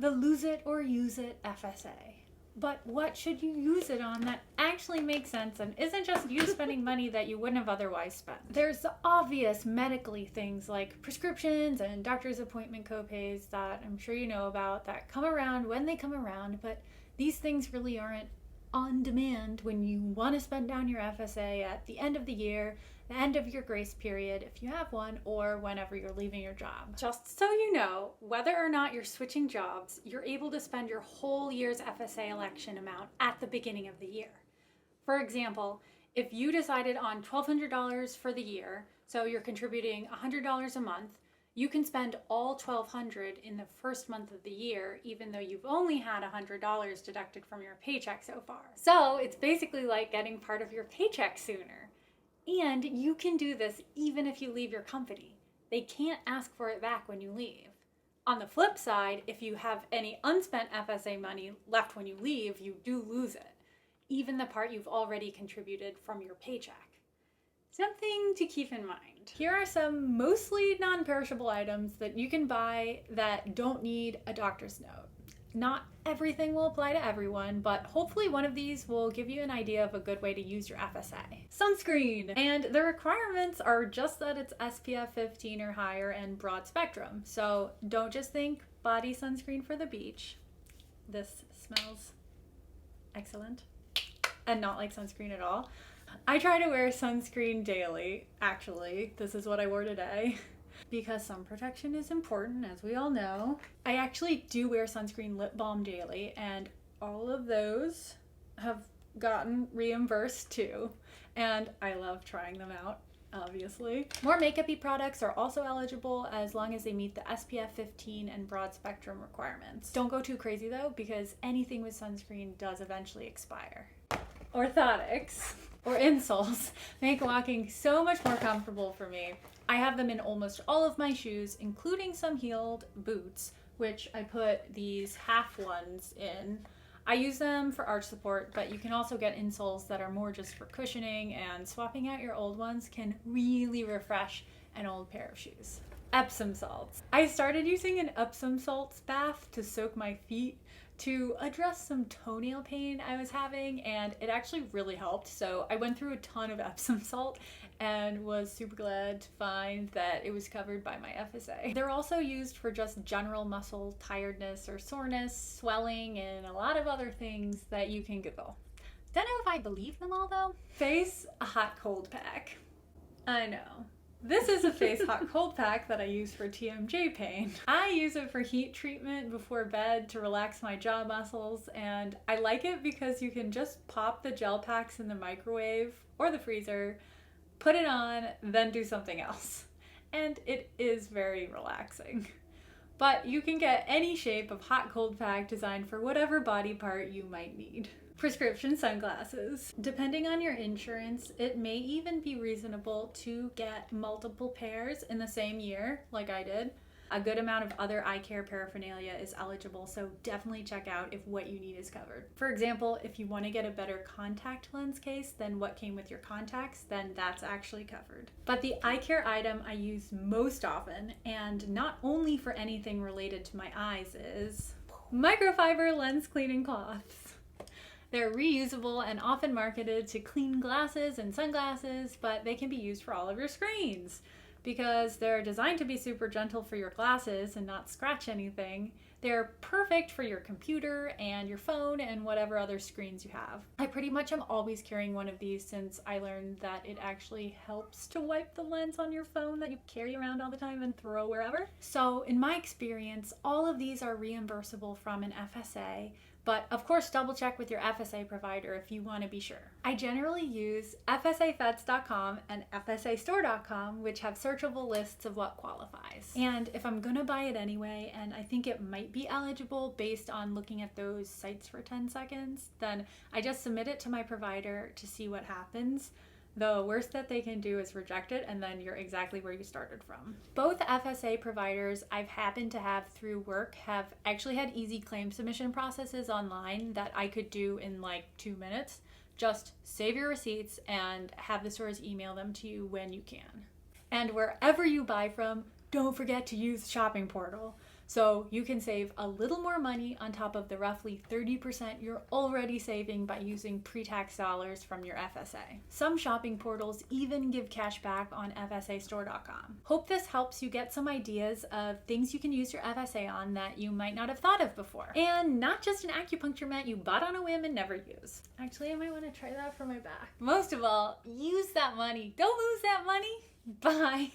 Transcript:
the lose it or use it FSA. But what should you use it on that actually makes sense and isn't just you spending money that you wouldn't have otherwise spent? There's the obvious medically things like prescriptions and doctor's appointment copays that I'm sure you know about that come around when they come around, but these things really aren't on demand when you want to spend down your FSA at the end of the year, the end of your grace period if you have one, or whenever you're leaving your job. Just so you know, whether or not you're switching jobs, you're able to spend your whole year's FSA election amount at the beginning of the year. For example, if you decided on $1,200 for the year, so you're contributing $100 a month, you can spend all $1,200 in the first month of the year, even though you've only had $100 deducted from your paycheck so far. So it's basically like getting part of your paycheck sooner. And you can do this even if you leave your company. They can't ask for it back when you leave. On the flip side, if you have any unspent FSA money left when you leave, you do lose it, even the part you've already contributed from your paycheck. Something to keep in mind. Here are some mostly non-perishable items that you can buy that don't need a doctor's note. Not everything will apply to everyone, but hopefully one of these will give you an idea of a good way to use your FSA. Sunscreen! And the requirements are just that it's SPF 15 or higher and broad spectrum. So don't just think body sunscreen for the beach. This smells excellent and not like sunscreen at all. I try to wear sunscreen daily, actually. This is what I wore today. Because sun protection is important, as we all know. I actually do wear sunscreen lip balm daily, and all of those have gotten reimbursed too. And I love trying them out, obviously. More makeup-y products are also eligible as long as they meet the SPF 15 and broad spectrum requirements. Don't go too crazy though, because anything with sunscreen does eventually expire. Orthotics, or insoles, make walking so much more comfortable for me. I have them in almost all of my shoes, including some heeled boots, which I put these half ones in. I use them for arch support, but you can also get insoles that are more just for cushioning, and swapping out your old ones can really refresh an old pair of shoes. Epsom salts. I started using an Epsom salts bath to soak my feet to address some toenail pain I was having, and it actually really helped. So I went through a ton of Epsom salt and was super glad to find that it was covered by my FSA. They're also used for just general muscle tiredness or soreness, swelling, and a lot of other things that you can Google. Don't know if I believe them all though. Face a hot cold pack. I know. This is a face hot cold pack that I use for TMJ pain. I use it for heat treatment before bed to relax my jaw muscles, and I like it because you can just pop the gel packs in the microwave or the freezer, put it on, then do something else. And it is very relaxing. But you can get any shape of hot cold pack designed for whatever body part you might need. Prescription sunglasses. Depending on your insurance, it may even be reasonable to get multiple pairs in the same year, like I did. A good amount of other eye care paraphernalia is eligible, so definitely check out if what you need is covered. For example, if you want to get a better contact lens case than what came with your contacts, then that's actually covered. But the eye care item I use most often, and not only for anything related to my eyes, is microfiber lens cleaning cloths. They're reusable and often marketed to clean glasses and sunglasses, but they can be used for all of your screens. Because they're designed to be super gentle for your glasses and not scratch anything, they're perfect for your computer and your phone and whatever other screens you have. I pretty much am always carrying one of these since I learned that it actually helps to wipe the lens on your phone that you carry around all the time and throw wherever. So in my experience, all of these are reimbursable from an FSA, but of course double check with your FSA provider if you want to be sure. I generally use FSAfeds.com and FSAstore.com, which have searchable lists of what qualifies. And if I'm gonna buy it anyway, and I think it might be eligible based on looking at those sites for 10 seconds, then I just submit it to my provider to see what happens. The worst that they can do is reject it, and then you're exactly where you started from. Both FSA providers I've happened to have through work have actually had easy claim submission processes online that I could do in like 2 minutes. Just save your receipts and have the stores email them to you when you can. And wherever you buy from, don't forget to use the shopping portal. So you can save a little more money on top of the roughly 30% you're already saving by using pre-tax dollars from your FSA. Some shopping portals even give cash back on FSAstore.com. Hope this helps you get some ideas of things you can use your FSA on that you might not have thought of before. And not just an acupuncture mat you bought on a whim and never use. Actually, I might want to try that for my back. Most of all, use that money. Don't lose that money. Bye.